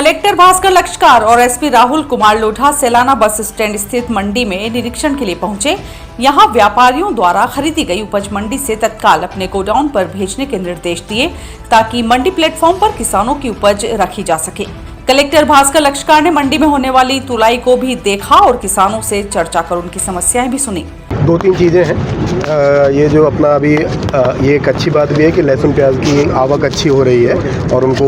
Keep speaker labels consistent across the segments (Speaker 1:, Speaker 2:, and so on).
Speaker 1: Collector Bhaskar Lakshkar और SP Rahul Kumar Lodha Sailana bus stand स्थित मंडी में निरीक्षण के लिए पहुंचे। यहां व्यापारियों द्वारा खरीदी गई उपज मंडी से तत्काल अपने गोडाउन पर भेजने के निर्देश दिए ताकि मंडी प्लेटफॉर्म पर किसानों की उपज रखी जा सके। कलेक्टर भास्कर लक्षकार ने मंडी में होने वाली तुलाई को भी देखा और किसानों से चर्चा कर उनकी समस्याएं भी सुनी।
Speaker 2: दो तीन चीज़ें हैं। ये जो अपना अभी ये एक अच्छी बात भी है कि लहसुन प्याज की आवक अच्छी हो रही है और उनको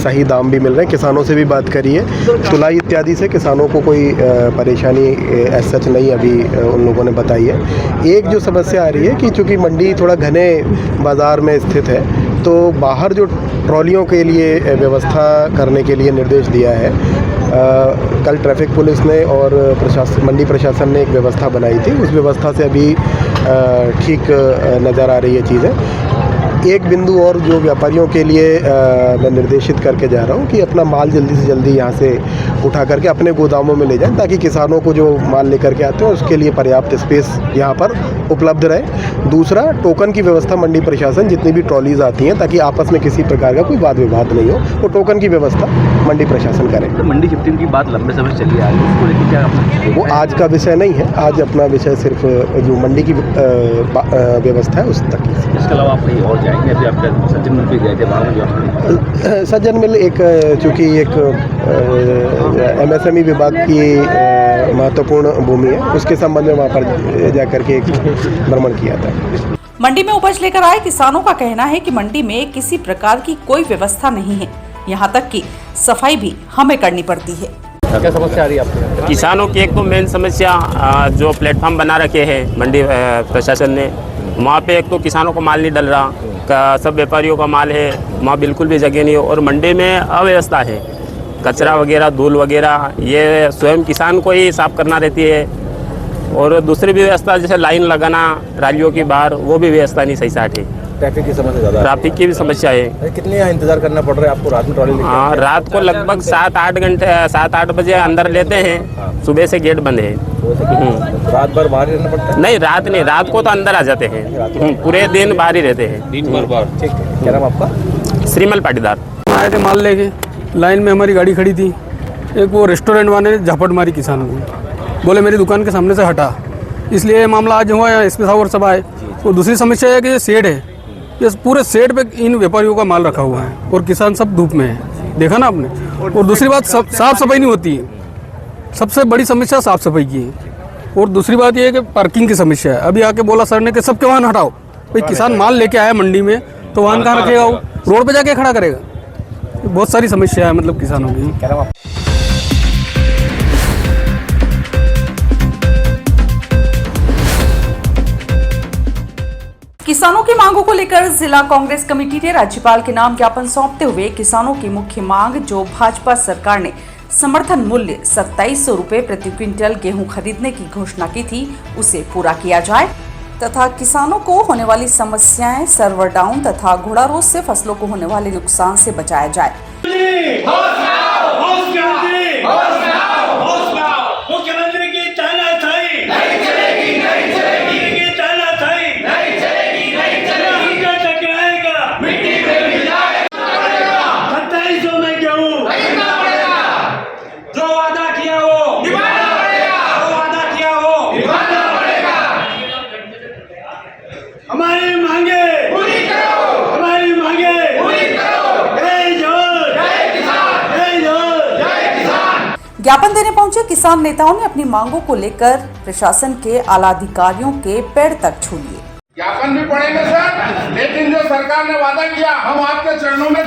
Speaker 2: सही दाम भी मिल रहे हैं। किसानों से भी बात करी है, तुलाई इत्यादि से किसानों को कोई परेशानी ऐसा सच नहीं अभी उन लोगों ने बताई है। एक जो समस्या आ रही है कि चूँकि मंडी थोड़ा घने बाज़ार में स्थित है तो बाहर जो ट्रॉलियों के लिए व्यवस्था करने के लिए निर्देश दिया है। कल ट्रैफिक पुलिस ने और मंडी प्रशासन ने एक व्यवस्था बनाई थी, उस व्यवस्था से अभी ठीक नज़र आ रही है चीज़ें। एक बिंदु और जो व्यापारियों के लिए मैं निर्देशित करके जा रहा हूँ कि अपना माल जल्दी से जल्दी यहाँ से उठा करके अपने गोदामों में ले जाएं ताकि किसानों को जो माल लेकर के आते हैं उसके लिए पर्याप्त स्पेस यहाँ पर उपलब्ध रहे। दूसरा, टोकन की व्यवस्था मंडी प्रशासन जितनी भी ट्रॉलीज आती हैं ताकि आपस में किसी प्रकार का कोई वाद विवाद नहीं हो, वो टोकन की व्यवस्था मंडी प्रशासन करे।
Speaker 3: तो मंडी शिफ्टिंग की बात लंबे समय से चली आ रही है, उसको लेकर क्या
Speaker 2: वो आज का विषय नहीं है। आज अपना विषय सिर्फ जो मंडी की व्यवस्था है उस तक।
Speaker 3: इसके अलावा आप कहीं और जाएंगे? अभी आप सज्जन मिल पे गए थे, वहाँ जो
Speaker 2: सज्जन मिल एक चूँकि एक MSME विभाग की महत्वपूर्ण भूमि है, उसके संबंध में वहाँ पर जाकर के एक भ्रमण किया था।
Speaker 1: मंडी में उपज लेकर आए किसानों का कहना है कि मंडी में किसी प्रकार की कोई व्यवस्था नहीं है, यहाँ तक कि सफाई भी हमें करनी पड़ती है।
Speaker 3: क्या समस्या आ रही है आपको?
Speaker 4: किसानों की एक तो मेन समस्या जो प्लेटफॉर्म बना रखे हैं मंडी प्रशासन ने, वहाँ पे एक तो किसानों को माल नहीं डल रहा, सब व्यापारियों का माल है, वहाँ बिल्कुल भी जगह नहीं है और मंडी में अव्यवस्था है। कचरा वगैरह, धूल वगैरह ये स्वयं किसान को ही साफ करना रहती है और दूसरी भी व्यवस्था जैसे लाइन लगाना ट्रालियों की बाहर, वो भी व्यवस्था नहीं सही साठ है।
Speaker 3: ट्रैफिक की समस्या ज़्यादा,
Speaker 4: ट्रैफिक की भी समस्या है।
Speaker 3: कितने यहाँ इंतजार करना पड़ रहा है आपको रात में ट्रॉली?
Speaker 4: हाँ, रात को लगभग 7-8 बजे अंदर लेते हैं, सुबह से गेट बंद है।
Speaker 3: रात भर बाहर ही रहना पड़ता है?
Speaker 4: नहीं, रात नहीं, रात को तो अंदर आ जाते हैं, पूरे दिन बाहर ही रहते हैं।
Speaker 3: दिन भर बाहर। ठीक है, क्या नाम आपका?
Speaker 4: श्रीमल पाटीदार।
Speaker 5: आए थे माल लेके, लाइन में हमारी गाड़ी खड़ी थी, एक वो रेस्टोरेंट वाले ने झापट मारी किसानों को, बोले मेरी दुकान के सामने से हटा, इसलिए मामला आज हुआ है। एसपी साहब और सब आए। और दूसरी समस्या है कि ये शेड है, ये पूरे शेड पे इन व्यापारियों का माल रखा हुआ है और किसान सब धूप में है, देखा ना आपने। और दूसरी बात, साफ सफाई नहीं होती है, सबसे बड़ी समस्या साफ सफाई की है। और दूसरी बात ये है कि पार्किंग की समस्या है। अभी आके बोला सर ने कि सबके वाहन हटाओ, भाई किसान माल लेके आया मंडी में तो वाहन कहाँ रखेगा, वो रोड पे जाके खड़ा करेगा। बहुत सारी समस्या है मतलब किसानों की।
Speaker 1: किसानों की मांगों को लेकर जिला कांग्रेस कमेटी ने राज्यपाल के नाम ज्ञापन सौंपते हुए किसानों की मुख्य मांग जो भाजपा सरकार ने समर्थन मूल्य 2700 रुपए प्रति क्विंटल गेहूं खरीदने की घोषणा की थी, उसे पूरा किया जाए तथा किसानों को होने वाली समस्याएं, सर्वर डाउन तथा घोड़ा रोग से फसलों को होने वाले नुकसान से बचाया जाए।
Speaker 6: मुख्यमंत्री की तानाशाही नहीं चलेगी, नहीं चलेगी, की तानाशाही नहीं चलेगी, नहीं चलेगी, टकराएगा, मिट्टी में मिल जाएगा, 2700 में गेहूं खरीदना पड़ेगा, जो वादा किया वो निभाना पड़ेगा, जो वादा किया वो निभाना पड़ेगा। हमारी मांगे पूरी करो, हमारी मांगे पूरी करो। जय जोर, जय किसान, जय जोर, जय किसान।
Speaker 1: ज्ञापन देने पहुंचे किसान नेताओं ने अपनी मांगों को लेकर प्रशासन के आला अधिकारियों के पैर तक छू लिए।
Speaker 7: ज्ञापन भी पढ़ेंगे सर, लेकिन जो सरकार ने वादा किया हम आपके चरणों में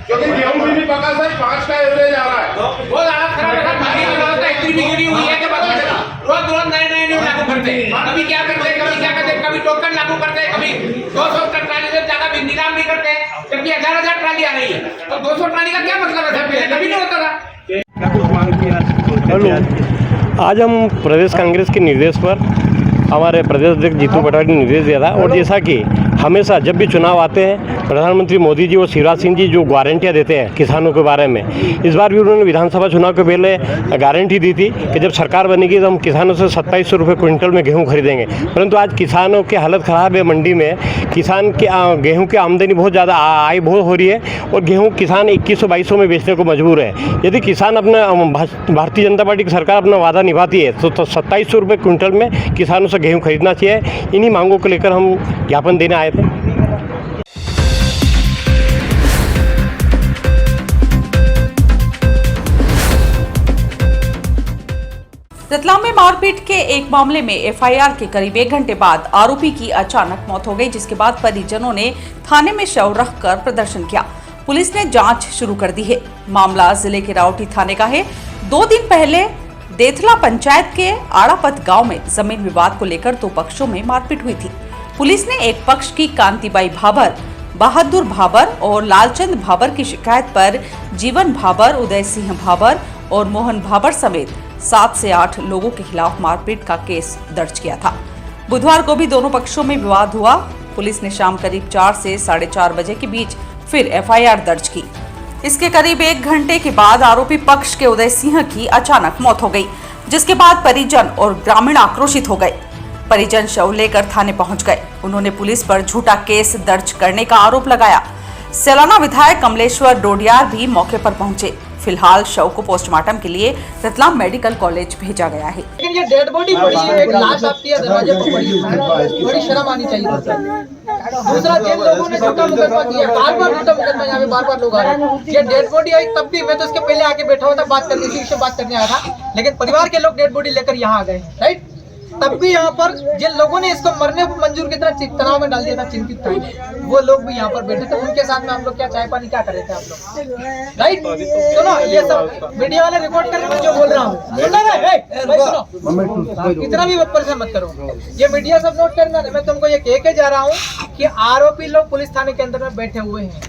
Speaker 7: क्योंकि गेहूं भी नहीं पका सर, 5 का एवरेज आ रहा है।
Speaker 6: बहुत हालत खराब है, पानी की व्यवस्था इतनी बिगड़ी हुई है कि रोज नए लागू करते हैं। कभी क्या करते हैं, कभी क्या करते हैं, कभी टोकन लागू करते हैं, कभी 200 ट्राली से ज्यादा निलाम नहीं करते, जबकि 1000 ट्राली आ रही है। तो 200 ट्राली का क्या मतलब है? पहले कभी नहीं होता था।
Speaker 8: आज हम प्रदेश कांग्रेस के निर्देश पर हमारे प्रदेश अध्यक्ष जीतू पटवारी ने निर्देश दिया था। और जैसा कि हमेशा जब भी चुनाव आते हैं प्रधानमंत्री मोदी जी और शिवराज सिंह जी जो गारंटियाँ देते हैं किसानों के बारे में, इस बार भी उन्होंने विधानसभा चुनाव के पहले गारंटी दी थी कि जब सरकार बनेगी तो हम किसानों से 2700 रुपये क्विंटल में गेहूँ खरीदेंगे। परंतु आज किसानों की हालत ख़राब है। मंडी में किसान की गेहूँ की आमदनी बहुत ज़्यादा आय बहुत हो रही है और गेहूँ किसान 2100-2200 में बेचने को मजबूर है। यदि किसान अपना भारतीय जनता पार्टी की सरकार अपना वादा निभाती है तो 2700 रुपये क्विंटल में किसानों से गेहूँ खरीदना चाहिए। इन्हीं मांगों को लेकर हम ज्ञापन देने आए थे।
Speaker 1: रतलाम में मारपीट के एक मामले में एफआईआर के करीब 1 घंटे बाद आरोपी की अचानक मौत हो गई, जिसके बाद परिजनों ने थाने में शव रखकर प्रदर्शन किया। पुलिस ने जांच शुरू कर दी है। मामला जिले के रावटी थाने का है। 2 दिन पहले देथला पंचायत के आड़ापत गांव में जमीन विवाद को लेकर 2 पक्षों में मारपीट हुई थी। पुलिस ने एक पक्ष की कांतिबाई भाबर, बहादुर भाबर और लालचंद भाबर की शिकायत पर जीवन भाबर, उदय सिंह भाबर और मोहन भाबर समेत 7 से 8 लोगों के खिलाफ मारपीट का केस दर्ज किया था। बुधवार को भी दोनों पक्षों में विवाद हुआ। पुलिस ने शाम करीब 4 से 4:30 बजे के बीच फिर एफआईआर दर्ज की। इसके करीब 1 घंटे के बाद आरोपी पक्ष के उदय सिंह की अचानक मौत हो गई, जिसके बाद परिजन और ग्रामीण आक्रोशित हो गए। परिजन शव लेकर थाने पहुंच गए। उन्होंने पुलिस पर झूठा केस दर्ज करने का आरोप लगाया। सैलाना विधायक कमलेश्वर डोडियार भी मौके पर पहुंचे। फिलहाल शव को पोस्टमार्टम के लिए रतलाम मेडिकल कॉलेज भेजा गया है।
Speaker 9: लेकिन ये डेड बॉडी पड़ी है, एक लाश आपकी है दरवाजे पर पड़ी है, बड़ी शर्म आनी चाहिए। दूसरा, जिन लोगों ने झूठा मुकदमा किया, बार-बार झूठा मुकदमा, यहाँ पे बार-बार लोग आ रहे हैं। ये डेड बॉडी आई तब भी, मैं तो इसके पहले आके बैठा हुआ था, बात करने इसी विषय बात करने आया था, लेकिन परिवार के लोग डेड बॉडी लेकर यहाँ आ गए, राइट। तब भी यहाँ पर जिन लोगों ने इसको मरने को मंजूर की तरह तनाव में डाल दिया था, चिंतित थे, वो लोग भी यहाँ पर बैठे थे। उनके साथ में हम लोग क्या चाय पानी क्या कर रहे थे आप लोग, राइट। सुनो, ये सब मीडिया वाले रिकॉर्ड कर, मैं जो बोल रहा हूँ सुनो, इतना भी परेशान मत करो। ये मीडिया सब नोट करना। मैं तुमको ये कह के जा रहा हूँ कि आरोपी लोग पुलिस थाने के अंदर में बैठे हुए हैं।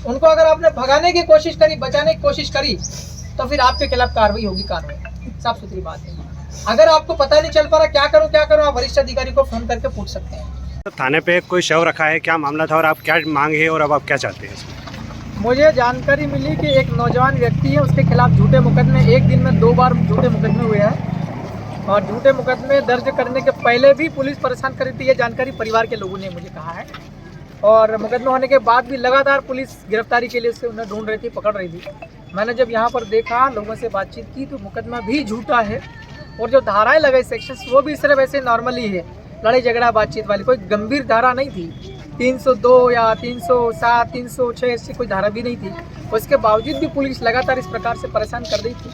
Speaker 9: उनको अगर आपने भगाने की कोशिश करी, बचाने की कोशिश करी, तो फिर आपके खिलाफ कार्रवाई होगी, कानून। साफ सुथरी बात है। अगर आपको पता नहीं चल पा रहा क्या करूं, आप वरिष्ठ अधिकारी को फोन करके पूछ सकते हैं।
Speaker 8: थाने पे कोई शव रखा है, क्या मामला था और आप क्या मांग है और अब आप क्या चाहते हैं?
Speaker 9: मुझे जानकारी मिली कि एक नौजवान व्यक्ति है, उसके खिलाफ झूठे मुकदमे, एक दिन में 2 बार झूठे मुकदमे हुए हैं और झूठे मुकदमे दर्ज करने के पहले भी पुलिस परेशान कर रही थी। ये जानकारी परिवार के लोगों ने मुझे कहा है और मुकदमा होने के बाद भी लगातार पुलिस गिरफ्तारी के लिए उससे उन्हें ढूंढ रही थी, पकड़ रही थी। मैंने जब यहाँ पर देखा, लोगों से बातचीत की, तो मुकदमा भी झूठा है और जो धाराएं लगाई सेक्शंस, वो भी सिर्फ ऐसे नॉर्मली है, लड़ाई झगड़ा बातचीत वाली, कोई गंभीर धारा नहीं थी। 302 या 307, 306 ऐसी कोई धारा भी नहीं थी। उसके बावजूद भी पुलिस लगातार इस प्रकार से परेशान कर रही थी,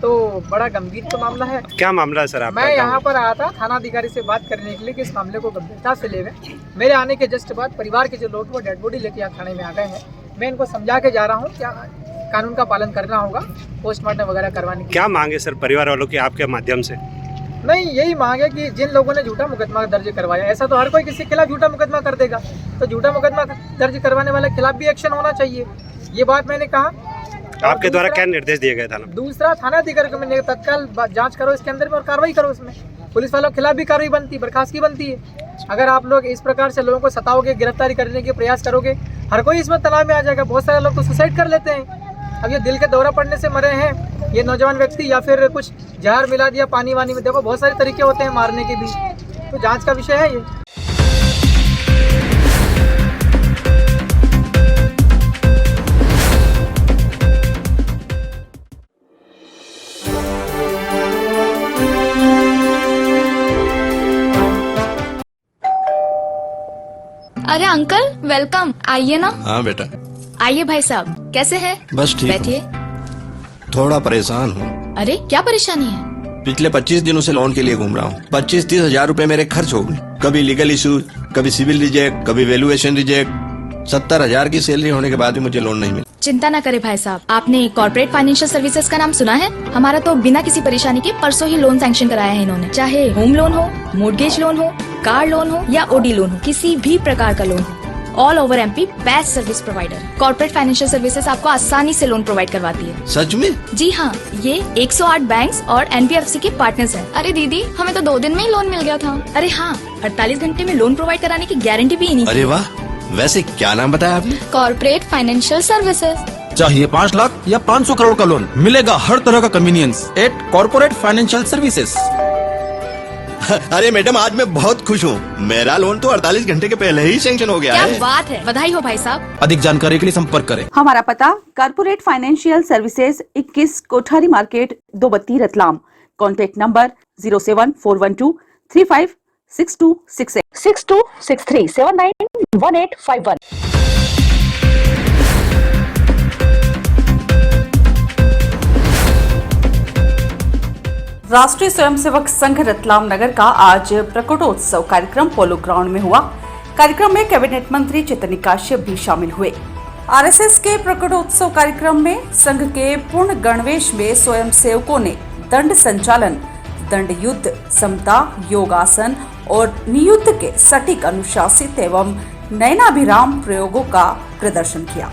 Speaker 9: तो बड़ा गंभीर तो मामला है।
Speaker 8: क्या मामला है सर आपका? मैं
Speaker 9: यहाँ पर आया था थाना अधिकारी से बात करने के लिए कि इस मामले को गंभीरता से ले गए। मेरे आने के जस्ट बाद परिवार के जो लोग वो डेड बॉडी लेके थाने में आ गए हैं। मैं इनको समझा के जा रहा हूँ क्या कानून का पालन करना होगा, पोस्टमार्टम वगैरह करवाने की।
Speaker 8: क्या मांगे सर परिवार वालों की आपके माध्यम से?
Speaker 9: नहीं, यही मांग है कि जिन लोगों ने झूठा मुकदमा दर्ज करवाया, ऐसा तो हर कोई किसी के खिलाफ झूठा मुकदमा कर देगा, तो झूठा मुकदमा दर्ज करवाने वाले के खिलाफ भी एक्शन होना चाहिए। ये बात मैंने कहा।
Speaker 8: आपके द्वारा क्या निर्देश दिए गए थाना?
Speaker 9: दूसरा, थाना अधिकारी को मैंने तत्काल जांच करो इसके अंदर में और कार्रवाई करो इसमें। पुलिस वालों के खिलाफ भी कार्रवाई बनती है, बर्खास्तगी बनती है। अगर आप लोग इस प्रकार से लोगों को सताओगे, गिरफ्तारी करने के प्रयास करोगे, हर कोई इसमें तनाव में आ जाएगा। बहुत सारे लोग तो सुसाइड कर लेते हैं। अब ये दिल के दौरा पड़ने से मरे हैं ये नौजवान व्यक्ति, या फिर कुछ जहर मिला दिया पानी वानी में। देखो, बहुत सारे तरीके होते हैं मारने के भी, तो जांच का विषय है ये।
Speaker 10: अरे अंकल, वेलकम। आइए ना।
Speaker 11: हाँ बेटा।
Speaker 10: आइए भाई साहब, कैसे हैं?
Speaker 11: बस ठीक।
Speaker 10: बैठिए।
Speaker 11: थोड़ा परेशान हूँ।
Speaker 10: अरे क्या परेशानी है?
Speaker 11: पिछले 25 दिनों से लोन के लिए घूम रहा हूँ। 25-30 हजार रुपए मेरे खर्च हो गए। कभी लीगल इशू, कभी सिविल रिजेक्ट, कभी वैल्यूएशन रिजेक्ट। 70,000 की सैलरी होने के बाद भी मुझे लोन नहीं मिला।
Speaker 10: चिंता न करें भाई साहब, आपने कॉर्पोरेट फाइनेंशियल सर्विसेज का नाम सुना है? हमारा तो बिना किसी परेशानी के परसों ही लोन सैंक्शन कराया है इन्होंने। चाहे होम लोन हो, मोर्गेज लोन हो, कार लोन हो या ओडी लोन हो, किसी भी प्रकार का लोन हो। All over MP best service provider. Corporate financial services आपको आसानी से लोन प्रोवाइड करवाती है।
Speaker 11: सच में?
Speaker 10: जी हाँ, ये 108 बैंक्स और एनबीएफसी के पार्टनर्स हैं। अरे दीदी, हमें तो 2 दिन में ही लोन मिल गया था। अरे हाँ, 48 घंटे में लोन प्रोवाइड कराने की गारंटी भी इन्हीं की।
Speaker 11: अरे वाह, वैसे क्या नाम बताया आपने?
Speaker 10: Corporate financial services.
Speaker 12: चाहिए 5 लाख या 500 करोड़ का लोन, मिलेगा हर तरह का convenience at corporate financial services.
Speaker 11: अरे मैडम, आज मैं बहुत खुश हूँ। मेरा लोन तो 48 घंटे के पहले ही सैंक्शन हो गया
Speaker 10: क्या
Speaker 11: है।
Speaker 10: बात है, बधाई हो भाई साहब।
Speaker 12: अधिक जानकारी के लिए संपर्क करें।
Speaker 1: हमारा पता corporate financial services 21 Kothari market 232 Ratlam. Contact number 07412356268 6263791851। राष्ट्रीय स्वयंसेवक संघ रतलाम नगर का आज प्रकटोत्सव कार्यक्रम पोलो ग्राउंड में हुआ। कार्यक्रम में कैबिनेट मंत्री चैतन्य काश्यप भी शामिल हुए। आरएसएस के प्रकटोत्सव कार्यक्रम में संघ के पूर्ण गणवेश में स्वयंसेवकों ने दंड संचालन, दंड युद्ध, समता, योगासन और नियुद्ध के सटीक, अनुशासित एवं नयनाभिराम प्रयोगों का प्रदर्शन किया।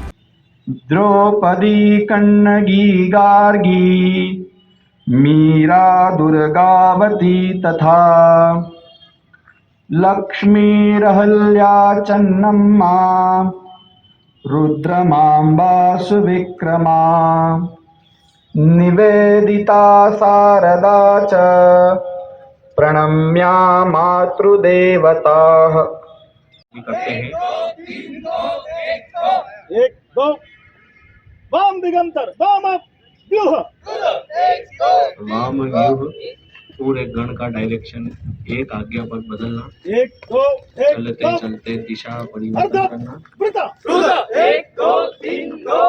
Speaker 6: द्रौपदी कन्नगी गार्गी मीरा दुर्गावती तथा लक्ष्मी रहल्या चन्नम्मा रुद्रमांबा सुविक्रमा निवेदिता शारदा च प्रणम्या मातृदेवताः। एक दो वाम दिगंतर वाम व्यूह,
Speaker 3: वाम व्यूह, पूरे गण का डायरेक्शन एक आज्ञा पर बदलना,
Speaker 6: एक दो
Speaker 3: चलते चलते दिशा परिवर्तन करना।
Speaker 6: एक दो तीन दो